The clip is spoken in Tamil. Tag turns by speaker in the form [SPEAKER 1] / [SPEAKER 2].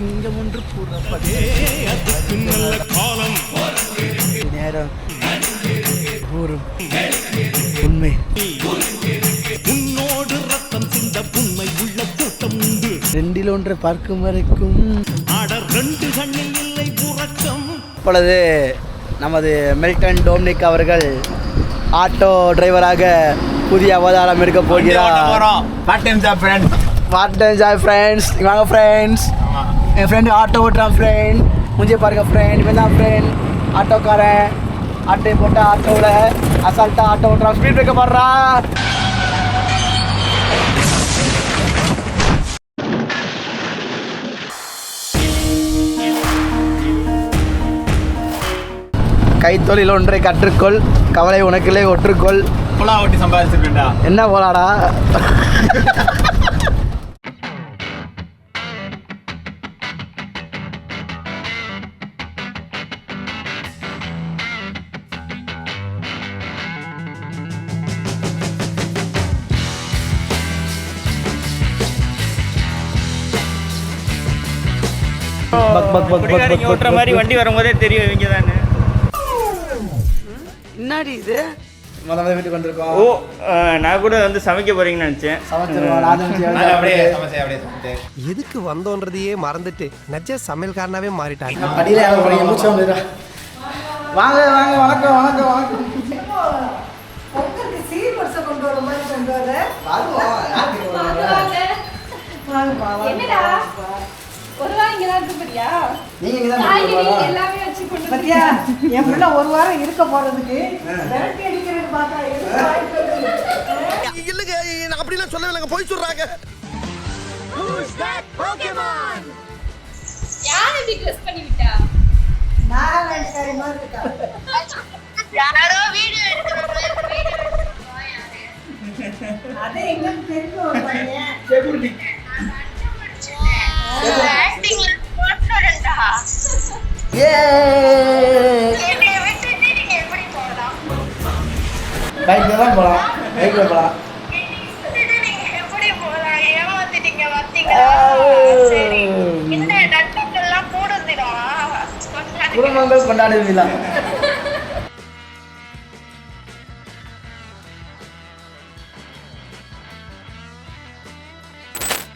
[SPEAKER 1] சிங்கம் ஒன்று கூறப்பட்டே நேரம் கூறும் உண்மை உன்னோடு ரத்தம் சிந்த புண்மை உள்ள கூட்டம் உண்டு ரெண்டில் ஒன்றை பார்க்கும் வரைக்கும் ரெண்டு கண்ணில் இல்லை புறக்கம். இப்பொழுது நமது மெல்டன் டோம்னிக் அவர்கள் ஆட்டோ டிரைவராக புதிய அவதாரம் எடுக்க போகிறார். Part time job friends. வாங்க ஃப்ரெண்ட்ஸ். என் ஃப்ரெண்டு ஆட்டோ ஓட்டுறான் ஃப்ரெண்ட். முஞ்சே பாருங்க ஃப்ரெண்ட். இவன் தான் ஃப்ரெண்ட் ஆட்டோக்காரன். ஆட்டோ போட்டு ஆட்டோவில் அசால்ட்டாக ஆட்டோ ஓட்டுறான். ஸ்பீட் பிரேக்கர் பாடுறா. கைத்தொழில் ஒன்றை கற்றுக்கொள், கவலை உனக்கிலே ஒற்றுக்கொள். போலா ஓட்டி சம்பாதிச்சிருக்கா. என்ன போலாடா?
[SPEAKER 2] ஓட்டுற மாதிரி வண்டி வரும்போதே தெரியும் இவங்க தானே.
[SPEAKER 1] என்னடி இது? வீட்டுக்கு வந்திருக்கோம்.
[SPEAKER 2] ஓ, நான் கூட வந்து சமைக்க போறீங்கன்னு நினைச்சேன்.
[SPEAKER 3] எதுக்கு வந்தோன்றதையே மறந்துட்டு நெஜ சமையல்காரனாவே மாறிட்டாங்க.
[SPEAKER 1] வாங்க வாங்க. வணக்கம் வணக்கம் வணக்கம்.
[SPEAKER 4] ஒரு வாரம் இருக்க போறதுக்கு
[SPEAKER 3] இல்லங்க அப்படிலாம் சொல்லவே போய் சொல்றாங்க.
[SPEAKER 5] யார் இப்படி ட்ரெஸ் பண்ணி விட்டா?
[SPEAKER 4] நாராயணசாரி மாதிரி இருக்கா.
[SPEAKER 5] யாரோ வீடியோ எடுக்கறாங்க.
[SPEAKER 4] அதே எங்களுக்கு தெரிஞ்ச ஒரு பையன்.
[SPEAKER 1] செக்யூரிட்டி.
[SPEAKER 5] ஆக்டிங்ல போட்டோடா. என்னை விட்டுட்டு நீங்க எப்படி போகலாம்?
[SPEAKER 1] பைக்ல தான் போலாம். பைக்ல போலாம்.
[SPEAKER 5] நீங்க எப்படி போகலாம்? ஏமாத்திட்டீங்க பாத்தீங்களா? சரி. இந்த நட்பெல்லாம் கூடுதுடா.
[SPEAKER 1] குடும்பங்கள் கொண்டாடுவீங்களா?